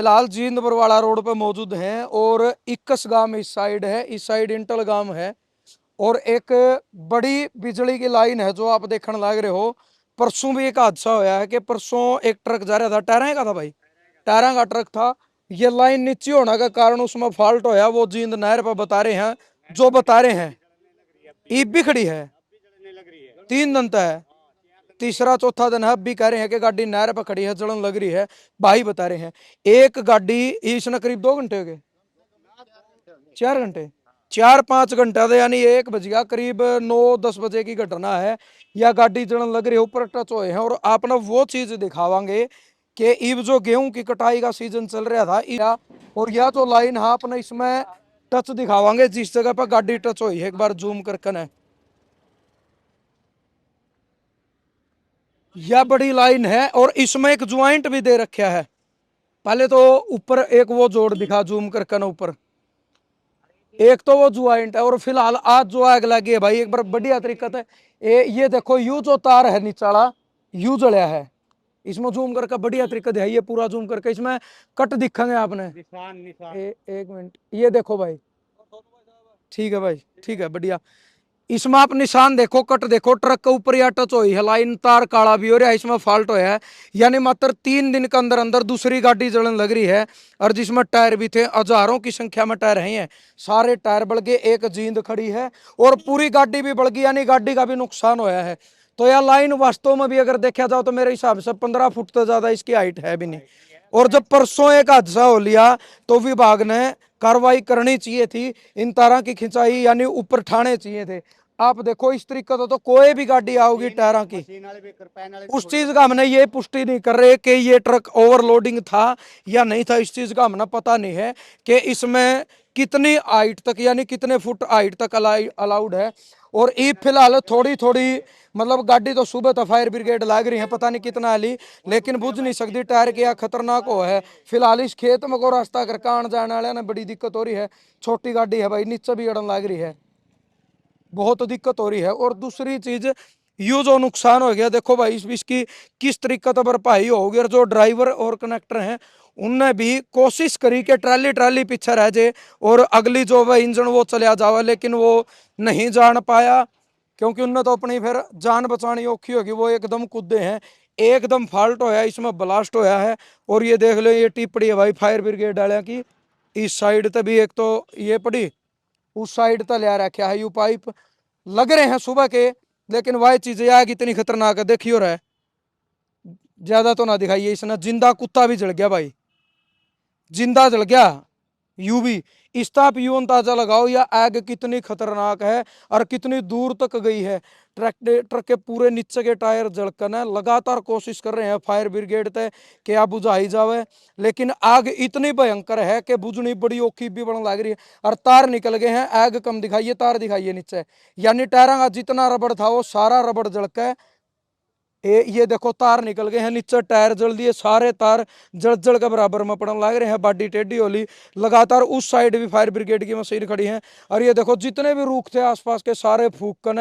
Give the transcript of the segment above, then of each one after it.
फिलहाल जींद बरवाड़ा रोड पे मौजूद हैं और इक्कस गांव इस साइड है, इस साइड इंटल गांव है और एक बड़ी बिजली की लाइन है जो आप देखने लग रहे हो। परसों भी एक हादसा होया है कि परसों एक ट्रक जा रहा था, टायरा का था भाई, टायरा का ट्रक था। ये लाइन नीचे होने का कारण उसमें फॉल्ट होया, वो जींद नहर पर बता रहे हैं, जो बता रहे हैं। ईब भी खड़ी है, 3 दिन तक है, तीसरा चौथा दिन है। अब भी कह रहे हैं कि गाड़ी नहर पर खड़ी है, जलन लग रही है। भाई बता रहे हैं एक गाड़ी इसने करीब 2 घंटे हो गए, 4 घंटे, 4-5 घंटा तो यानी 1 बज गया, करीब 9-10 बजे की घटना है। या गाड़ी जलन लग रही है, ऊपर टच हुए हैं। और आपने वो चीज दिखावांगे कि इब जो गेहूं की कटाई का सीजन चल रहा था और यह जो लाइन है आपने इसमें टच दिखावांगे जिस जगह पर गाड़ी टच हुई है। एक बार जूम करके ना, यह बड़ी लाइन है और इसमें एक ज्वाइंट भी दे रखा है। पहले तो ऊपर एक वो जोड़ दिखा जूम करके ना, ऊपर एक तो वो ज्वाइंट है। और फिलहाल आज जो आग लगी है भाई, एक बार बढ़िया तरीका है। ये देखो यू जो तार है नीचाला, यू जलिया है। इसमें जूम करके बढ़िया तरीका है, ये पूरा जूम करके इसमें कट दिखेंगे आपने। एक मिनट, ये देखो भाई, ठीक है भाई, ठीक है, बढ़िया। इसमें आप निशान देखो, कट देखो, ट्रक के ऊपर या टच हुई है लाइन, तार काला भी हो रहा है, इसमें फॉल्ट होया है। यानी मात्र 3 दिन के अंदर अंदर दूसरी गाड़ी जलन लग रही है। और जिसमें टायर भी थे, हजारों की संख्या में टायर हैं, सारे टायर बढ़ गए, एक जींद खड़ी है और पूरी गाड़ी भी बढ़ गई, यानी गाड़ी का भी नुकसान होया है। तो यह लाइन वास्तव में भी अगर देखा जाओ तो मेरे हिसाब से 15 फुट से ज्यादा इसकी हाइट है भी नहीं। और जब परसों एक हादसा हो लिया तो विभाग ने कार्रवाई करनी चाहिए थी, इन तारों की खिंचाई यानी ऊपर ठाने चाहिए थे। आप देखो इस तरीके से तो कोई भी गाड़ी आओगी टायरों की, उस चीज का हमने ये पुष्टि नहीं कर रहे कि ये ट्रक ओवरलोडिंग था या नहीं था। इस चीज का हमने पता नहीं है कि इसमें कितनी हाइट तक यानी कितने फुट हाइट तक अलाउड है। और ये फिलहाल थोड़ी थोड़ी मतलब गाड़ी तो सुबह तो फायर ब्रिगेड लाग रही है, पता नहीं कितना ली, लेकिन बुझ नहीं सकती। टायर क्या खतरनाक हो है। फिलहाल इस खेत में को रास्ता करके आने जाने वाले ने बड़ी दिक्कत हो रही है। छोटी गाड़ी है भाई, नीचे भी अड़न लाग रही है, बहुत दिक्कत हो रही है। और दूसरी चीज यू जो नुकसान हो गया, देखो भाई इसकी किस तरीके से भरपाई होगी। और जो ड्राइवर और कनेक्टर हैं उनने भी कोशिश करी कि ट्राली ट्राली पीछे रह जाए और अगली जो वह इंजन वो चलिया जावे, लेकिन वो नहीं जान पाया क्योंकि उनने तो अपनी फिर जान बचानी औखी होगी। वो एकदम कूदे हैं, एकदम फॉल्ट होया, इसमें ब्लास्ट होया है। और ये देख लो, ये टिप्पणी है भाई फायर ब्रिगेड वाले की। इस साइड तभी एक तो ये पड़ी, उस साइड तक लिया रखा है, यू पाइप लग रहे हैं सुबह के। लेकिन वह चीज आग इतनी खतरनाक है, देखियो रहा है, ज्यादा तो ना दिखाइए। इसने जिंदा कुत्ता भी जल गया भाई, जिंदा जल गया यू भी। इस ताप यू अंदाजा लगाओ या आग कितनी खतरनाक है और कितनी दूर तक गई है। ट्रक के पूरे नीचे के टायर जलकर है। लगातार कोशिश कर रहे हैं फायर ब्रिगेड ते कि आप बुझाई जावे, लेकिन आग इतनी भयंकर है कि बुझनी बड़ी औखी भी बढ़ने लग रही है। और तार निकल गए हैं, आग कम दिखाइए, तार दिखाइए नीचे, यानी टायरा का जितना रबड़ था वो सारा रबड़ जलकर ये देखो तार निकल गए हैं नीचे, टायर जल दिए, सारे तार जल जल के बराबर में पड़ने लग रहे हैं। बाडी टेढ़ी होली, लगातार उस साइड भी फायर ब्रिगेड की मशीन खड़ी है। और ये देखो जितने भी रूख थे आसपास के सारे फूक कर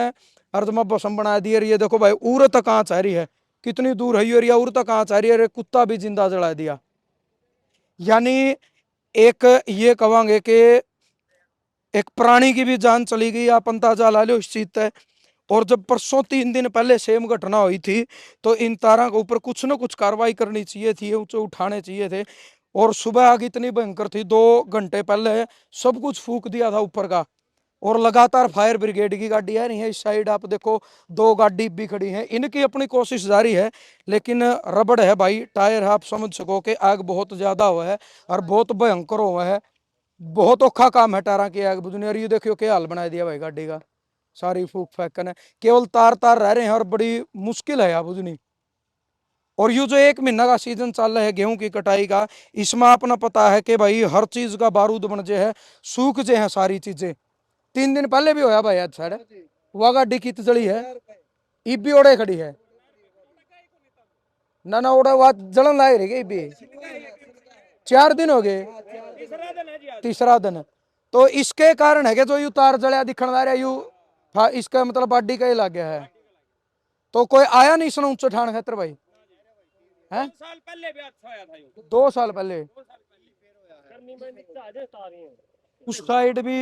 अर्धमा बसम बना दिए। ये देखो भाई उर तक आँच आ रही है, कितनी दूर है ये, उर तक आँच आ रही है। कुत्ता भी जिंदा जला दिया। यानी एक ये कहेंगे कि एक प्राणी की भी जान चली गई, आप अंदाजा ला लो इस चीज तय। और जब परसों 3 दिन पहले सेम घटना हुई थी तो इन तारों के ऊपर कुछ ना कुछ कार्रवाई करनी चाहिए थी, ऊंचे उठाने चाहिए थे। और सुबह आग इतनी भयंकर थी, 2 घंटे पहले सब कुछ फूक दिया था ऊपर का। और लगातार फायर ब्रिगेड की गाड़ी आ रही है। इस साइड आप देखो 2 गाड़ी भी खड़ी हैं, इनकी अपनी कोशिश जारी है। लेकिन रबड़ है भाई, टायर है, आप समझ सको कि आग बहुत ज्यादा हुआ है और बहुत भयंकर हुआ है। बहुत औखा काम है टायरा की आग बुझने। और ये देखियो क्या हाल बना दिया भाई गाड़ी का, सारी फूक फैकन है, केवल तार तार रह रहे हैं और बड़ी मुश्किल है यार बुझनी। और ये जो 1 महीना का सीजन चल रहा है गेहूं की कटाई का, इसमें अपना पता है कि भाई हर चीज का बारूद बन जे है, सूख जे है सारी चीजें। 3 दिन पहले भी होया भाई आज साढ़े वह गाड़ी की जली है, ईब भी ओड़े खड़ी है ना ना, ओड़े वह जलन लाए रही भी 4 दिन हो गए, तीसरा दिन है। तो इसके कारण है कि जो यू तार जलिया दिखने लग रहा है, यू इसका मतलब बाडी का ही लग गया है। तो कोई आया नहीं इसने ऊंचे ठान खातर भाई है, 2 साल पहले। उस साइड भी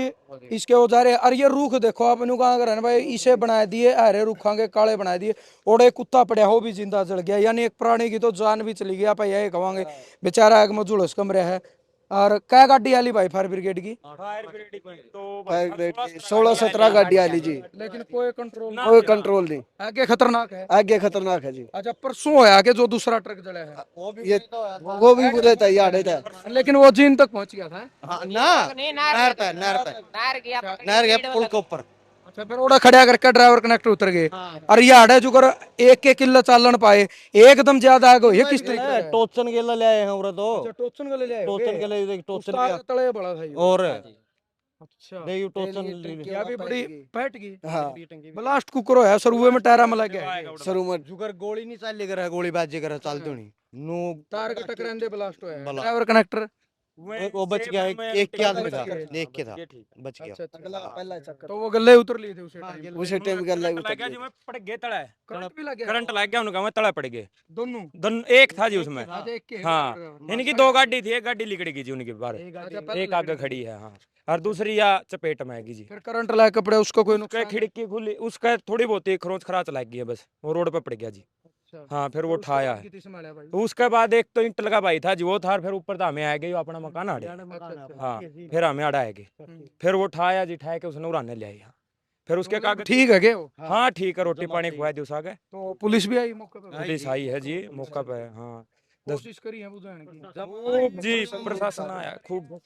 इसके औजार है। और ये रूख देखो आप, इन्हों कहाँ कर भाई, इसे बना दिए हरे रूखा के काले बना दिए, और एक कुत्ता पड़ा हो भी जिंदा जल गया, यानी एक प्राणी की तो जान भी चली गई। आप यही कहेंगे बेचारा एक मजूलस कमरे है। और क्या गाड़ी आली भाई फायर ब्रिगेड की? फायर ब्रिगेड की 16-17 गाड़ी आली जी, लेकिन कोई कंट्रोल कोई कंट्रोल नहीं, आगे खतरनाक है। आगे खतरनाक है जी। अच्छा, परसों होया कि जो दूसरा ट्रक जला है, ये वो भी बुरे थे यार था। लेकिन वो जीन तक पहुंच गया था। हाँ, ना नहर पे नहर के पुल के ऊपर। अच्छा, फिर ओड़ा खड़ा करके ड्राइवर कनेक्टर उतर गए। और ये आड़े जो कर एक के किलो चालन पाए, एकदम ज्यादा आगे ये किस तरीके से टोचन के लिए आए हैं उरे तो, अच्छा, टोचन के ले जाए टोचन के लिए देख टोचन उस्ताद के तले बड़ा था ये। और अच्छा, देखियो टोचन क्या भी बड़ी फट गई। हाँ ब्लास्ट कुकर है सरुए में टायरा में लग गया। शुरू में जुगर गोली नहीं चल कर गोली बाजी कर चलते नहीं नो तार के टकराने ब्लास्ट हुआ है। ब्लास्ट। ड्राइवर कनेक्टर वो बच गया, एक के आदमी था, एक के था, बच गया। पहला चक्कर तो वो गले उतर लिए थे उसे टाइम। उसे टाइम कर लगा लग गया जी, मैं पड़ गए तड़ा है, करंट भी लग गया करंट लग गया उनका, मैं तड़ा पड़ गए दोनों। दोनों। एक था जी उसमें, अच्छा, एक के हाँ इनकी दो गाड़ी थी, एक गाड़ी लिकड़ गई जी उनके बाहर, एक आगे खड़ी है हाँ, और दूसरी या चपेट में आएगी जी। फिर करंट लगा कपड़े उसको कोई उसका नुकसान? खिड़की खुली, उसका थोड़ी बहुत ही खरोंच खराच लग गई है बस, वो रोड पे पड़ गया जी। हाँ फिर वो उठाया है। तो उसके बाद एक तो इंट लगा भाई था जी, वो था, फिर ऊपर था हमें आ गई अपना मकान आड़े, हाँ फिर हमें आड़ा आएगी, फिर वो उठाया जी, उठाया के उसने उड़ाने ले आई। हाँ फिर उसके कागज ठीक है क्या वो? हाँ ठीक है, रोटी पानी खुआ दी उस आगे, तो पुलिस भी आई मौके पे? पुलिस आई है जी मौका पे, हाँ कोशिश करी है बुझाने की। खूब जी, प्रशासन आया खूब,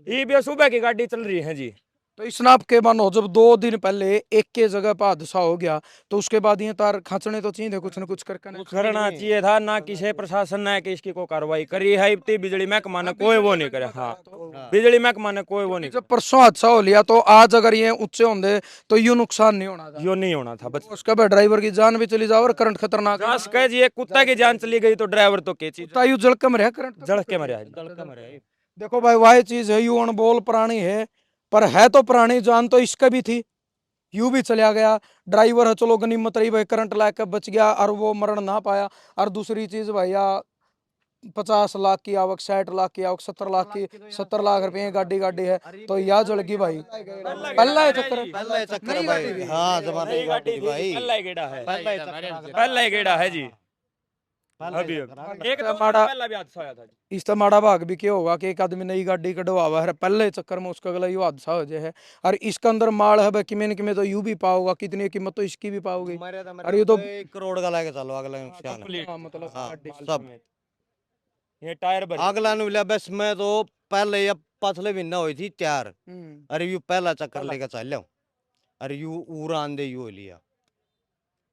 ये भी सुबह की गाड़ी चल रही है जी। तो इस नाप के मानो जब 2 दिन पहले एक के जगह पर हादसा हो गया, तो उसके बाद ये तार खांचने तो चाहिए थे कुछ न कुछ करके ना। करना चाहिए था ना, किसी प्रशासन ने कि इसकी कोई कार्रवाई करी है, इतनी बिजली महकमा ने कोई वो नहीं करे। हाँ बिजली महकमा ने कोई वो नहीं, जब परसों हादसा हो लिया तो आज अगर ये ऊंचे होंगे तो यूं नुकसान नहीं होना था। यो नहीं होना था बस। उसके बाद ड्राइवर की जान भी चली जाओ और करंट खतरनाक है। घास कह जी, एक कुत्ता की जान चली गई तो ड्राइवर तो के चीज तायु जल के मरे करंट जड़ के मरे आज, जड़ के मरे। देखो भाई, वही चीज है, यू अनबोल प्राणी है, पर है तो प्राणी, जान तो इसका भी थी, यू भी चला गया। ड्राइवर है चलो गनीमत रही भाई, करंट लाके बच गया और वो मरण ना पाया। और दूसरी चीज भैया, 50 लाख की आवक, 60 लाख की आवक, 70 लाख की, 70 लाख रुपए की गाड़ी गाड़ी है, तो यह जड़गी भाई। पहला है चक्कर, पहला चक्कर भाई, हाँ जमाने की गाड़ी भाई, पहला ही गेड़ा है, पहला पहला ही गेड़ा है जी। अभी एक तो माड़ा पहला भी हादसा आया था जी। इस माड़ा भाग भी क्या होगा कि एक आदमी नई गाड़ी कढ़वावा है, पहले चक्कर में उसका अगला यू हादसा हो जाए है। और इसके अंदर माल है भाई, किमें तो यू भी पाओगा, कितनी कीमत तो इसकी भी पाओगे। अरे ये तो 1 करोड़ का लेके चलो अगला नुकसान है। हाँ, मतलब हाँ, गाड़ी सब ये टायर भर अगला नु मिला बस, मैं तो पहले या पछले महीना हुई थी तैयार। अरे यू पहला चक्कर लेके चल लिया, अरे यू उड़ान दे यू लिया,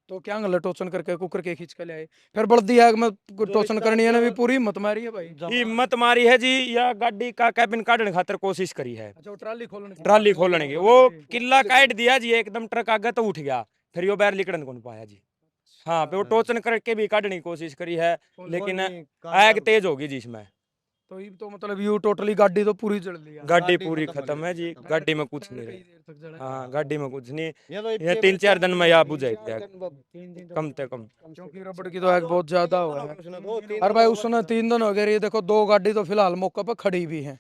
तो क्या गल टोचन करके कुकर के खींच के ले आए। फिर बल्दी आग में टोचन करनी है ना, भी पूरी हिम्मत मारी है भाई। हिम्मत मारी है जी, या गाड़ी का कैबिन काटने खातिर कोशिश करी है, अच्छा, वो ट्राली खोलने ट्राली खोलने की, वो किला काट दिया जी, एकदम ट्रक आगे तो उठ गया, फिर यो बैर लिकड़न कौन पाया जी। हाँ फिर वो टोचन करके भी काटने की कोशिश करी है, लेकिन आग तेज होगी जी इसमें, तो ये तो मतलब यू टोटली गाड़ी तो पूरी जल ली है। गाड़ी पूरी खत्म है जी, गाड़ी में कुछ नहीं कई रहा। देर तक जला। हाँ गाड़ी में कुछ नहीं, ये तो ये 3-4 दिन में या बुझाई आग, कम से कम। क्योंकि रबड़ की तो आग बहुत ज्यादा हुआ है। और भाई उसने 3 दिन हो गए, ये देखो 2 गाड़ी तो फिलहाल मौके पर खड़ी भी है,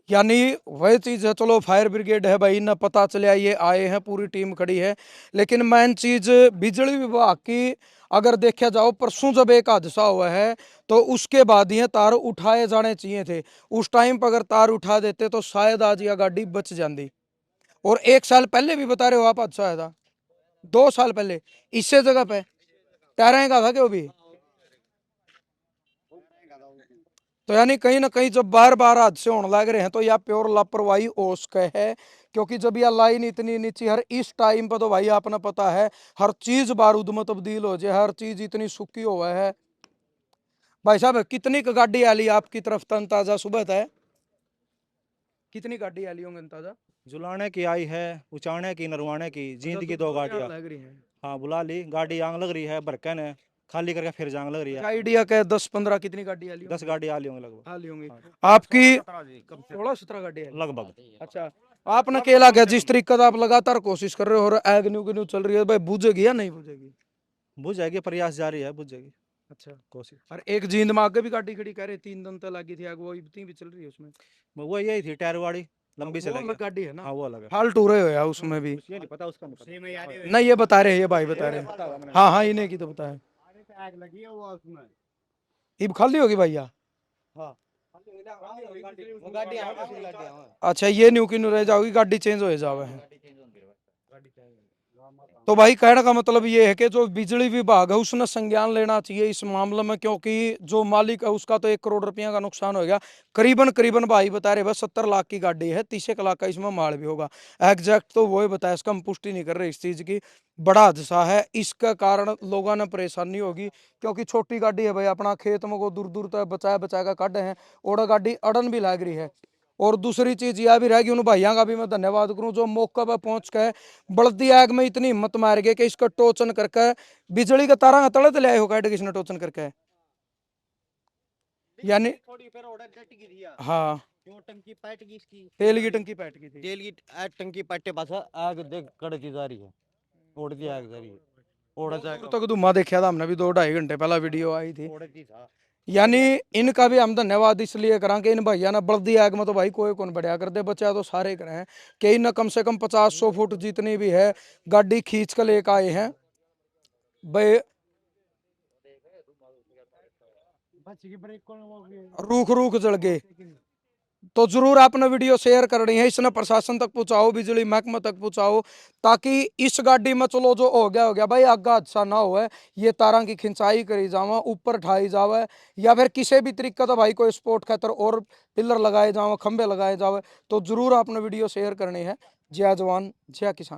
यानी वही चीज है। चलो फायर ब्रिगेड है भाई, ना पता चले ये आए हैं, पूरी टीम खड़ी है, लेकिन मेन चीज बिजली विभाग की अगर देखा जाओ, परसों जब एक हादसा हुआ है तो उसके बाद ये तार उठाए जाने चाहिए थे। उस टाइम पर अगर तार उठा देते तो शायद आज यह गाड़ी बच जाती। और 1 साल पहले भी बता रहे हो आप हादसा आया था, 2 साल पहले इससे जगह पे टायरें का था क्या वो भी। तो यानी कहीं ना कहीं जब बार बार हादसे होने लग रहे हैं तो यह प्योर लापरवाही हो सके है। क्योंकि जब यह लाइन इतनी नीचे, हर इस टाइम पर तो भाई आपने पता है हर चीज बारूद में तब्दील हो जाए, हर चीज इतनी सुखी हुआ है। भाई साहब कितनी गाड़ी आली आपकी तरफ अंदाजा सुबह था, कितनी गाड़ी आली होंगे अंदाजा? जुलाने की आई है, उचाने की, नरवाने की, जींद की 2 गाड़ियाँ। लग रही है हाँ बुला ली, गाड़ी आंग लग रही है, बरकन है, खाली करके फिर जांग लग रही है। आइडिया क्या 10-15 कितनी गाड़ी आली 10 गाड़ी आ ली होंगी लगभग, आली होंगी आपकी? 16-17 गाड़ी आली। लगभग। अच्छा, आपने केला गया जिस तरीके से आप लगातार कोशिश कर रहे हो और एग्न्यू चल रही है भाई, बुझेगी या नहीं बुझेगी? बुझ जाएगी, प्रयास जारी है, बुझ जाएगी। अच्छा। कोशिश और एक जींद में आगे भी गाड़ी खड़ी कह रहे 3 दिन तक लगी थी आग, वो इतनी भी चल रही है उसमें। वो यही थी टायर वाली लंबी वो चलाई अलग गाड़ी है ना, हाँ वो अलग है हाल टूरे हुए है उसमें भी। ये नहीं पता उसका नहीं पता। नहीं ये बता रहे हैं, ये भाई बता रहे हैं। हाँ हाँ इन्हें की तो पता है। आग लगी है वो उसमें। ये खाली होगी भैया। हाँ वो गाड़ी यहाँ पे गाड़ी यहाँ। अच्छा ये न्यू की न्यू रह जाओगी, गाड़ी चेंज हो जावे है। तो भाई कहने का मतलब ये है कि जो बिजली विभाग है उसने संज्ञान लेना चाहिए इस मामले में, क्योंकि जो मालिक है उसका तो 1 करोड़ रुपया का नुकसान हो गया करीबन करीबन। भाई बता रहे बस 70 लाख की गाड़ी है, 30 लाख का इसमें माल भी होगा। एग्जैक्ट तो वो ही बताया, इसका हम पुष्टि नहीं कर रहे इस चीज की। बड़ा हादसा है, इसका कारण लोगों ने परेशानी होगी, क्योंकि छोटी गाड़ी है भाई, अपना खेत में को दूर दूर तक बचाया बचाया का काटे हैं, और गाड़ी अड़न भी लाग रही है। और दूसरी चीज यह भी रहेगी, उन भाइयों का भी मैं धन्यवाद करूं जो मौके पर पहुंच के बल्दी आग में इतनी हिम्मत मार गए कि इसका टोचन करके बिजली का तारा तले तले आए हो काट किसने टोचन करके। यानी थोड़ी फिर ऑर्डर डट गई थी यार। हाँ क्यों टंकी पैट गई इसकी। तेल की टंकी पैट गई थी। तेल की टंकी पट्टे पास आग देख कड़की जा रही है। उड़ती आग जा रही है। उड़ा दूर तक धुआं देखा था हमने भी, 2-2.5 घंटे पहला वीडियो आई थी। उड़ती था। यानी इनका भी हम धन्यवाद इसलिए करा कि इन भैया ने बल्दी आग में तो भाई कोई कौन बढ़िया कर दे, बचा तो सारे करे हैं कि इन कम से कम 50-100 फुट जितनी भी है गाड़ी खींच कर लेकर आए हैं भाई। रूख रूख जल गए। तो जरूर आपने वीडियो शेयर करनी है, इसने प्रशासन तक पहुंचाओ, बिजली महकमा तक पहुंचाओ, ताकि इस गाड़ी में चलो जो हो गया भाई आगा हादसा ना हो, ये तारा की खिंचाई करी जावा, ऊपर ठाई जावे, या फिर किसी भी तरीके का भाई कोई स्पोर्ट खातर और पिलर लगाए जावे, खंबे लगाए जावे। तो जरूर आपने वीडियो शेयर करनी है। जय जवान जय किसान।